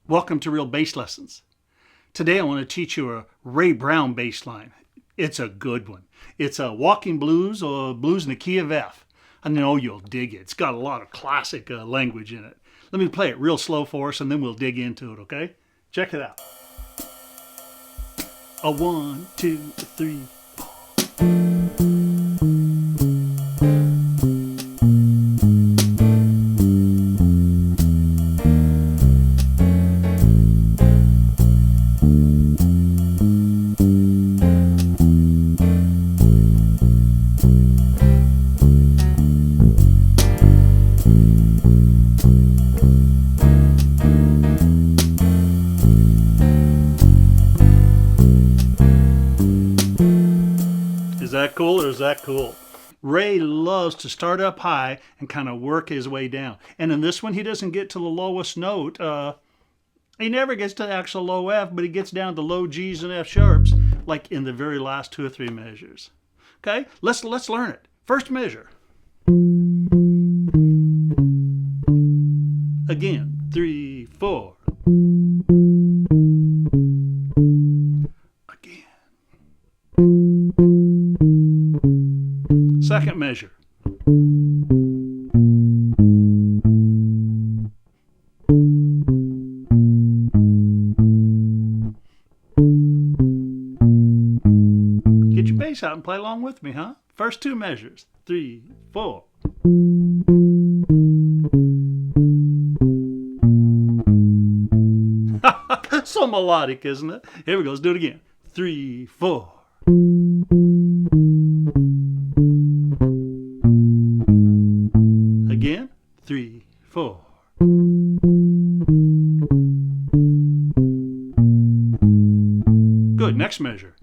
Welcome to Real Bass Lessons. Today I want to teach you a Ray Brown bass line. It's a good one. It's a walking blues or blues in the key of F. I know you'll dig it. It's got a lot of classic language in it. Let me play it real slow for us and then we'll dig into it, okay? Check it out. A 1, 2, 3, 4. Is that cool or is that cool? Ray loves to start up high and kind of work his way down. And in this one, he doesn't get to the lowest note. He never gets to the actual low F, but he gets down to low G's and F sharps, like in the very last 2 or 3 measures. Okay, let's learn it. First measure. Again, 3, 4. Second measure. Get your bass out and play along with me, huh? First 2 measures. 3, 4. So melodic, isn't it? Here we go. Let's do it again. 3, 4. Again, 3, 4. Good, next measure.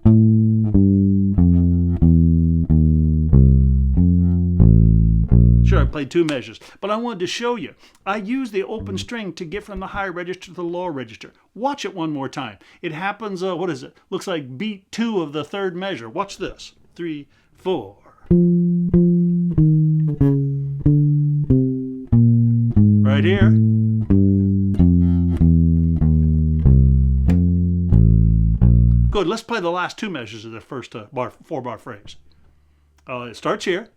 Sure, I played 2 measures, but I wanted to show you. I use the open string to get from the high register to the low register. Watch it one more time. It happens, what is it? Looks like beat 2 of the 3rd measure. Watch this. 3, 4. Right here. Good, let's play the last 2 measures of the first 4-bar phrase. It starts here.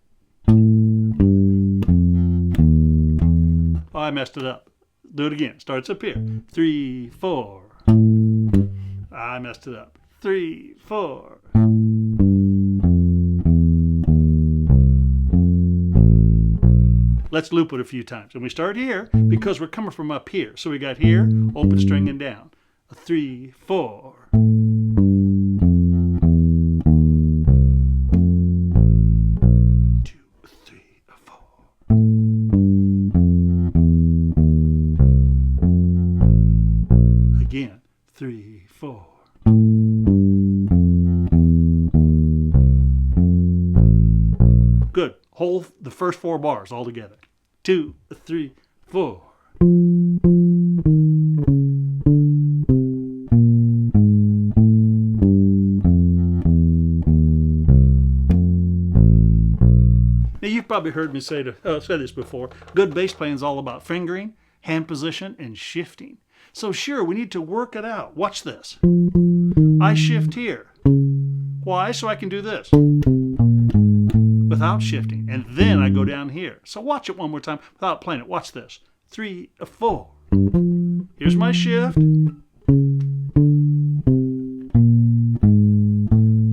Oh, I messed it up. Do it again. Starts up here. 3, 4. I messed it up. 3, 4. Let's loop it a few times. And we start here because we're coming from up here. So we got here, open string and down. 3, 4. Again, 3, 4. Good. Hold the first 4 bars all together. 2, 3, 4. Now you've probably heard me say this before. Good bass playing is all about fingering, hand position, and shifting. So sure, we need to work it out. Watch this. I shift here. Why? So I can do this without shifting. And then I go down here. So watch it one more time without playing it. Watch this. 3, 4. Here's my shift.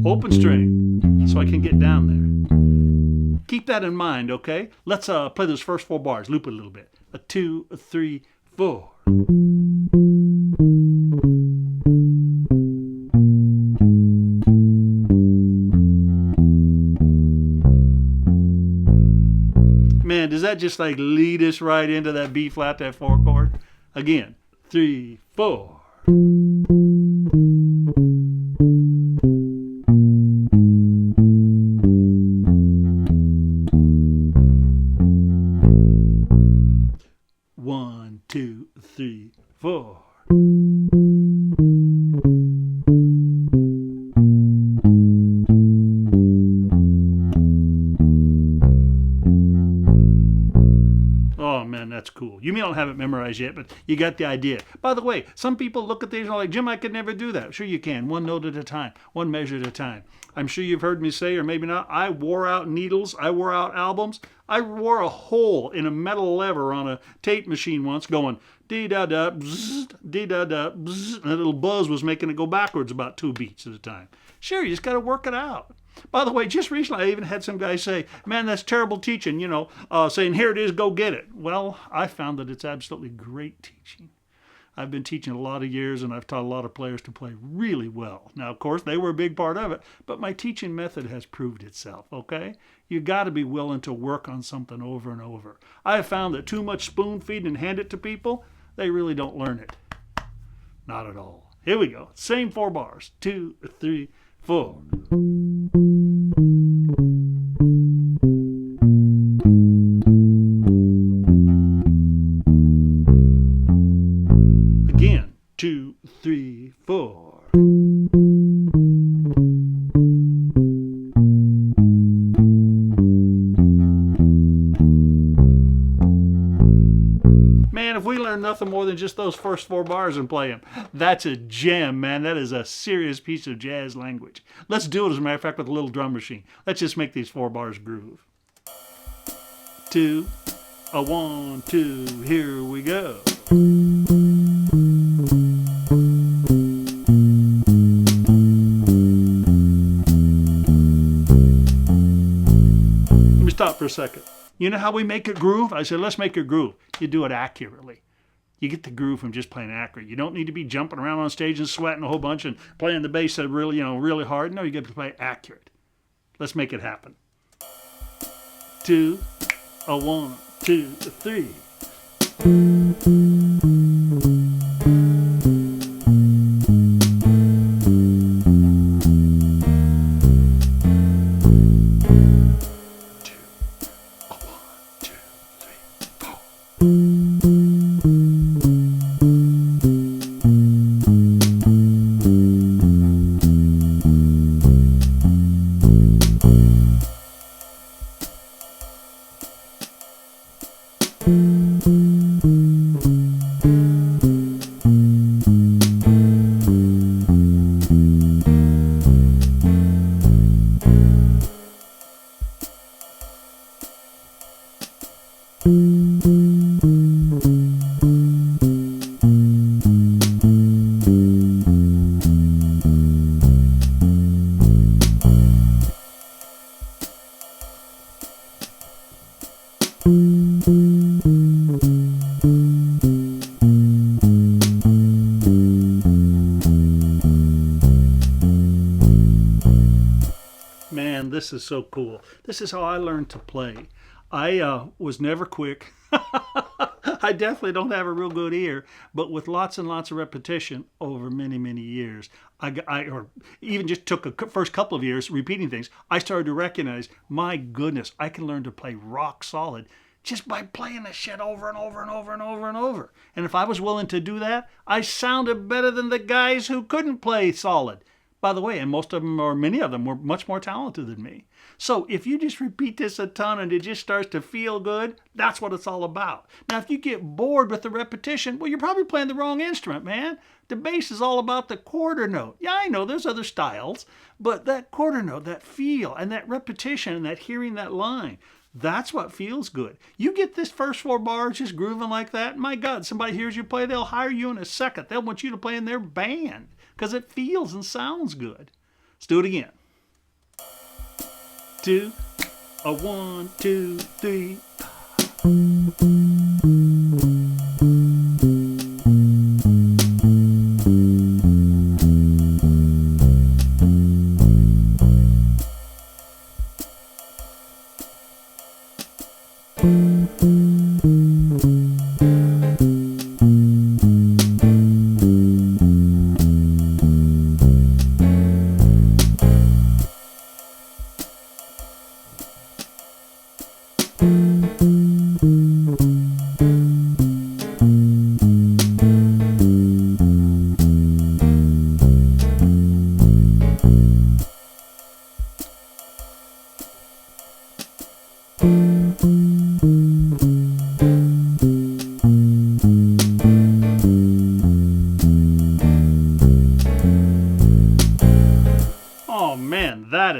Open string. So I can get down there. Keep that in mind, okay? Let's play those first 4 bars. Loop it a little bit. 2, 3, 4. Man, does that just like lead us right into that B flat, that 4 chord? Again, 3, 4. One, 2, 3, 4. Oh man, that's cool. You mean don't have it memorized yet, but you got the idea. By the way, some people look at these and are like, Jim, I could never do that. Sure you can. One note at a time, one measure at a time. I'm sure you've heard me say, or maybe not, I wore out needles. I wore out albums. I wore a hole in a metal lever on a tape machine once going dee-da-da, bzzz, dee-da-da, bzzz, and a little buzz was making it go backwards about 2 beats at a time. Sure, you just got to work it out. By the way, just recently I even had some guy say, man, that's terrible teaching, saying, here it is, go get it. Well, I found that it's absolutely great teaching. I've been teaching a lot of years, and I've taught a lot of players to play really well. Now, of course, they were a big part of it, but my teaching method has proved itself, okay? You got to be willing to work on something over and over. I have found that too much spoon feed and hand it to people, they really don't learn it. Not at all. Here we go. Same 4 bars. 2, 3, 4. Again. 2, 3, 4. Man, if we learn nothing more than just those first 4 bars and play them, that's a gem, man. That is a serious piece of jazz language. Let's do it, as a matter of fact, with a little drum machine. Let's just make these 4 bars groove. 2, 1, 2, here we go. Let me stop for a second. You know how we make it groove? I said, let's make it groove. You do it accurately. You get the groove from just playing accurate. You don't need to be jumping around on stage and sweating a whole bunch and playing the bass really, really hard. No, you get to play accurate. Let's make it happen. 2, 1, 2, 3. Man, this is so cool. This is how I learned to play. I was never quick. I definitely don't have a real good ear, but with lots and lots of repetition over many, many years, or even just took a first couple of years repeating things, I started to recognize, my goodness, I can learn to play rock solid just by playing this shit over and over and over and over and over. And if I was willing to do that, I sounded better than the guys who couldn't play solid. By the way, and most of them, or many of them, were much more talented than me. So if you just repeat this a ton and it just starts to feel good, that's what it's all about. Now, if you get bored with the repetition, well, you're probably playing the wrong instrument, man. The bass is all about the quarter note. Yeah, I know there's other styles, but that quarter note, that feel, and that repetition, and that hearing that line, that's what feels good. You get this first 4 bars just grooving like that, my God, somebody hears you play, they'll hire you in a second. They'll want you to play in their band because it feels and sounds good. Let's do it again. 2, 1, 2, 3.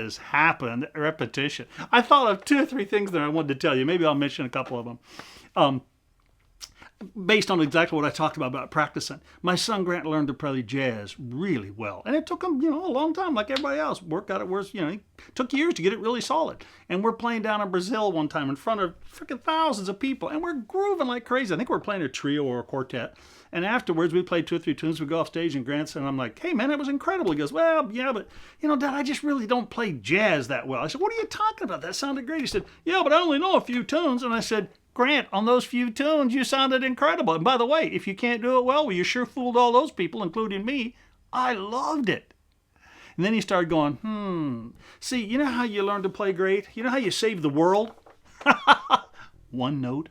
has happened. Repetition. I thought of 2 or 3 things that I wanted to tell you. Maybe I'll mention a couple of them. Based on exactly what I talked about practicing. My son Grant learned to play jazz really well. And it took him, a long time, like everybody else. Worked out it where, it took years to get it really solid. And we're playing down in Brazil one time in front of freaking thousands of people. And we're grooving like crazy. I think we're playing a trio or a quartet. And afterwards, we played 2 or 3 tunes. We go off stage, and Grant said, and I'm like, hey, man, that was incredible. He goes, well, yeah, but, Dad, I just really don't play jazz that well. I said, what are you talking about? That sounded great. He said, yeah, but I only know a few tunes. And I said, Grant, on those few tunes, you sounded incredible. And by the way, if you can't do it well, you sure fooled all those people, including me. I loved it. And then he started going, See, you know how you learn to play great? You know how you save the world? One note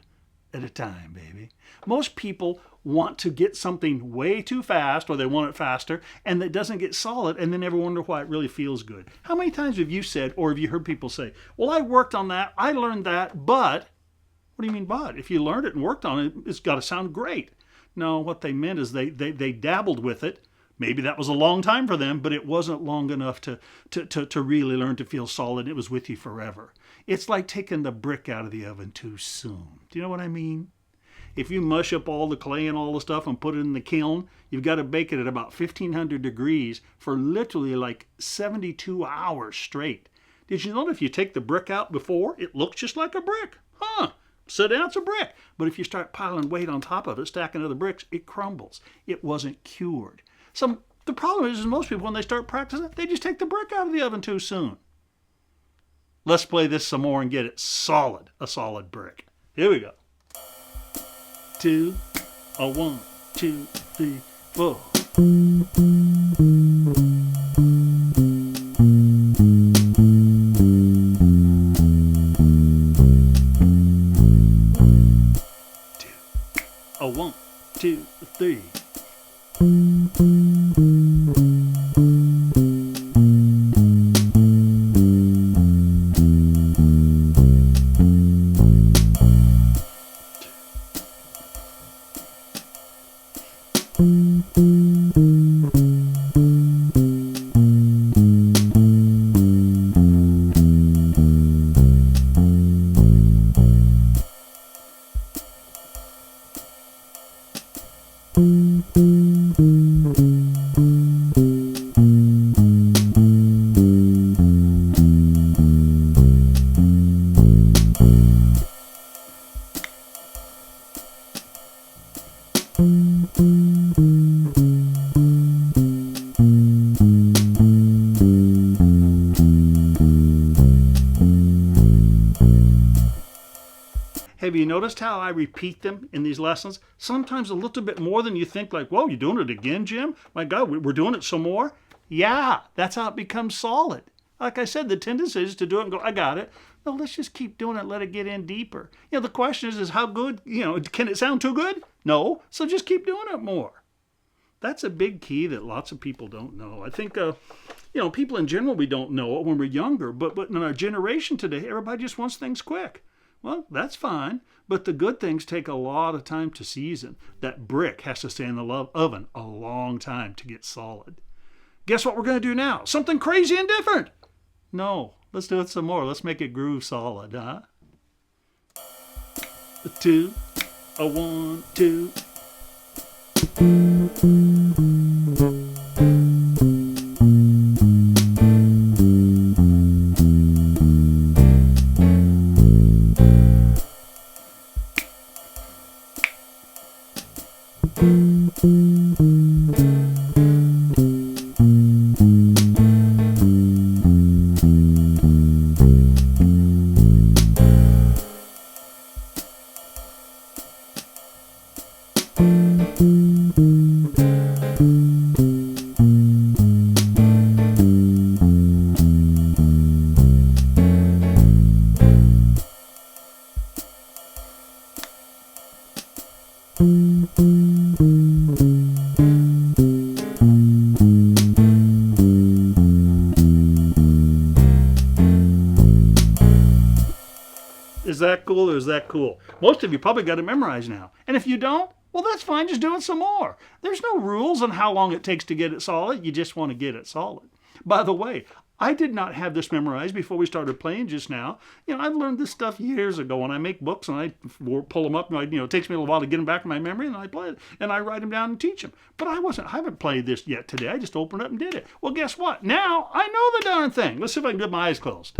at a time, baby. Most people want to get something way too fast, or they want it faster, and it doesn't get solid, and they never wonder why it really feels good. How many times have you said, or have you heard people say, well, I worked on that, I learned that, but... What do you mean, but? If you learned it and worked on it, it's got to sound great. No, what they meant is they dabbled with it. Maybe that was a long time for them, but it wasn't long enough to really learn to feel solid. It was with you forever. It's like taking the brick out of the oven too soon. Do you know what I mean? If you mush up all the clay and all the stuff and put it in the kiln, you've got to bake it at about 1,500 degrees for literally like 72 hours straight. Did you know that if you take the brick out before, it looks just like a brick? Sit down, it's a brick. But if you start piling weight on top of it, stacking other bricks, it crumbles. It wasn't cured. The problem is most people, when they start practicing, they just take the brick out of the oven too soon. Let's play this some more and get it solid, a solid brick. Here we go. 2, 1, 2, 3, 4. A 1, 2, 3. Have you noticed how I repeat them in these lessons? Sometimes a little bit more than you think, like, whoa, you're doing it again, Jim? My God, we're doing it some more? Yeah, that's how it becomes solid. Like I said, the tendency is to do it and go, I got it. No, let's just keep doing it, let it get in deeper. The question is how good, can it sound too good? No, so just keep doing it more. That's a big key that lots of people don't know. I think, people in general, we don't know it when we're younger, but in our generation today, everybody just wants things quick. Well, that's fine, but the good things take a lot of time to season. That brick has to stay in the oven a long time to get solid. Guess what we're going to do now? Something crazy and different. No, let's do it some more. Let's make it groove solid, huh? 2, 1, 2. Is that cool or is that cool? Most of you probably got it memorized now. And if you don't, well, that's fine. Just do it some more. There's no rules on how long it takes to get it solid. You just want to get it solid. By the way, I did not have this memorized before we started playing just now. I've learned this stuff years ago, and I make books and I pull them up, and it takes me a little while to get them back in my memory, and I play it, and I write them down and teach them. But I haven't played this yet today. I just opened it up and did it. Well, guess what? Now I know the darn thing. Let's see if I can do my eyes closed.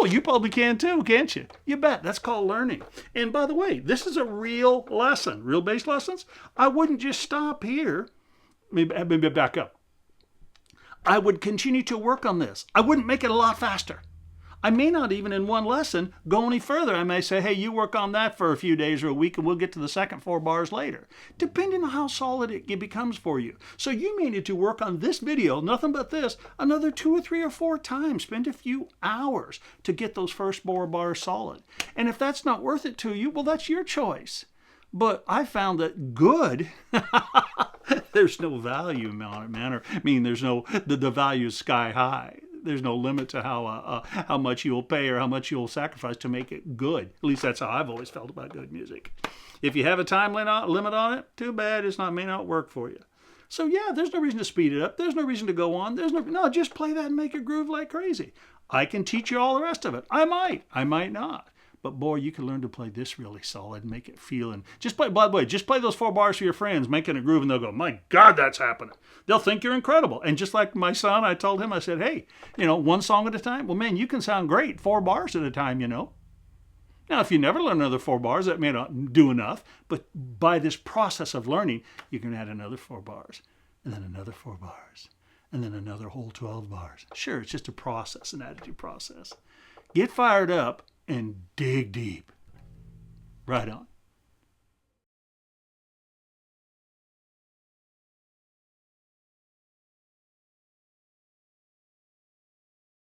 You probably can too, can't you? You bet. That's called learning. And by the way, this is a real lesson, real bass lessons. I wouldn't just stop here. Maybe back up. I would continue to work on this. I wouldn't make it a lot faster. I may not even in one lesson go any further. I may say, hey, you work on that for a few days or a week and we'll get to the second 4 bars later, depending on how solid it becomes for you. So you may need to work on this video, nothing but this, another 2 or 3 or 4 times. Spend a few hours to get those first 4 bars solid. And if that's not worth it to you, well, that's your choice. But I found that good, there's no value on it, man. There's no, the value is sky high. There's no limit to how much you'll pay or how much you'll sacrifice to make it good. At least that's how I've always felt about good music. If you have a time limit on it, too bad. May not work for you. So yeah, there's no reason to speed it up. There's no reason to go on. No, just play that and make it groove like crazy. I can teach you all the rest of it. I might not. But boy, you can learn to play this really solid and make it feel. And by the way, just play those 4 bars for your friends, making a groove, and they'll go, my God, that's happening. They'll think you're incredible. And just like my son, I told him, I said, hey, 1 song at a time. Well, man, you can sound great 4 bars at a time, Now, if you never learn another 4 bars, that may not do enough. But by this process of learning, you can add another 4 bars, and then another 4 bars, and then another whole 12 bars. Sure, it's just a process, an attitude process. Get fired up and dig deep. Right on.